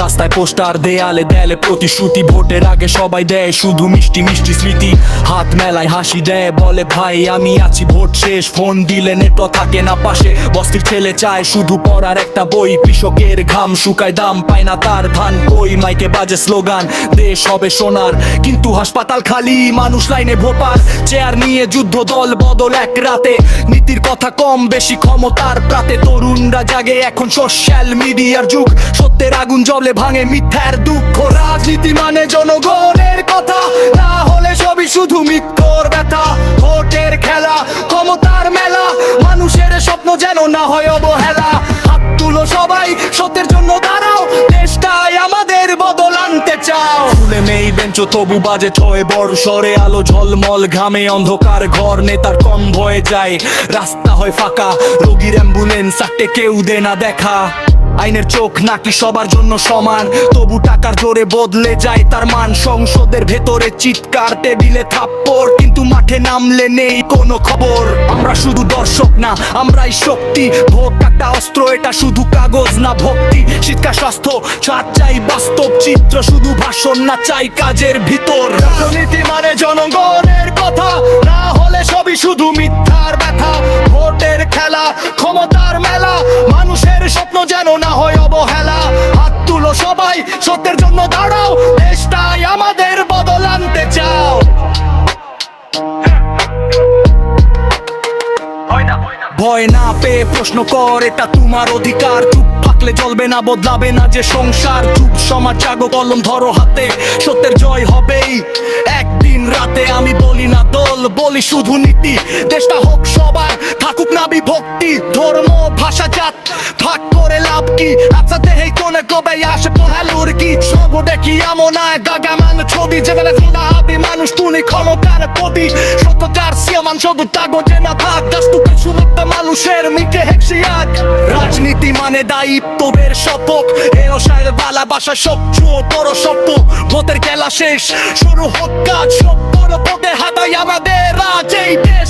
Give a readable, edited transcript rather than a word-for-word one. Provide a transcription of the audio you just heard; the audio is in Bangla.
রাস্তায় পোস্টার, দেয়ালে দেয়ালে প্রতিশ্রুতি, ভোটের আগে সবাই দেয় শুধু মিষ্টি মিষ্টি স্মৃতি। হাত মেলায় হাসি দেয়, বলে ভাই আমি আছি, ভোট শেষ ফোন দিলে নেটওয়ার্ক থাকে না পাশে। বস্তির ছেলে চায় শুধু পড়ার একটা বই, কৃষকের ঘাম শুকায় দাম পায় না তার ধান কই। মাইকে বাজে স্লোগান দেশ হবে সোনার, কিন্তু হাসপাতাল খালি, মানুষ লাইনে ভোপার। চেয়ার নিয়ে যুদ্ধ, দল বদল এক রাতে, নীতির কথা কম বেশি ক্ষমতার প্রাতে। তরুণরা জাগে এখন সোশ্যাল মিডিয়ার যুগ, সত্যের আগুন জ্বলে ভাঙে মিথ্যার দুঃখ। রাজনীতি মানে জনগণের কথা, না হলে সবই শুধু মিথ্যর ব্যথা। ভোটের খেলা, ক্ষমতার মেলা, মানুষের স্বপ্ন যেন না হয় অবহেলা। হাত তুলো সবাই, সত্যের জন্য দাঁড়াও, দেশটাই আমাদের বদল আনতে চাও। ফুলে নেই বেঞ্চ তবু বাজে ছয় বড় স্বরে, আলো ঝলমল ঘামে অন্ধকার ঘর। নেতার কনভয়ে যায়, রাস্তা হয় ফাঁকা, রোগীর অ্যাম্বুলেন্স আটে কেউ দে না দেখা। আইনের চোখ নাকি সবার জন্য সমান, তবু টাকার জোরে বদলে যায় তার মান। সংসদের ভেতরে চিৎকার, টেবিলে থাপ্পড়, কিন্তু মাঠে নামলে নেই কোনো খবর। আমরা শুধু দর্শক না, আমরাই শক্তি। ভোট একটা অস্ত্র, এটা শুধু কাগজ না ভক্তি। শিক্ষা স্বাস্থ্য ছাড় চাই বাস্তব চিত্র, শুধু ভাষণ না চাই কাজের ভিতর। রাজনীতি মানে জনগণের কথা, না হলে সবই শুধু মিথ্যার ব্যথা। ভোটের খেলা, ক্ষমতার মেলা, মানুষের স্বপ্ন যেন না হয় অবহেলা। হাত তুলো সবাই, সত্যের জন্য দাঁড়াও, দেশটাই আমাদের বদল আনতে চাও। ভয় না পেয়ে প্রশ্ন কর, এটা তোমার অধিকার। চুপ থাকলে চলবে না, বদলাবে না যে সংসার। চুপ সমাজ জাগো, কলম ধরো হাতে, সত্যের জয় হবেই একদিন রাতে। আমি বলি না দল, বলি শুধু নীতি। দেশটা হোক সবার, থাকুক না বিভক্তি। ধর্ম ভাষা জাত ভাগ করে লাভ কি? আচ্ছা দেহে কোনে কবে আসে পড়ালুর কি? সব দেখি এমন গাগা মান ছবি, যেখানে হাবি মানুষ তুলি ক্ষমতার প্রতি। সত্যতার সিয়ামান শুধু কাগজে না থাক, দাস্তুকে সুরক্ষা মানুষের মিটে হেক্সিয়াক। রাজনীতি মানে দায়িত্বের শপথ, এ অসায় ভালোবাসা সবচেয়ে বড় স্বপ্ন। ভোটের খেলা শেষ, শুরু হোক কাজ, সব বড় পদে হাতাই আমাদের রাজ। এই দেশ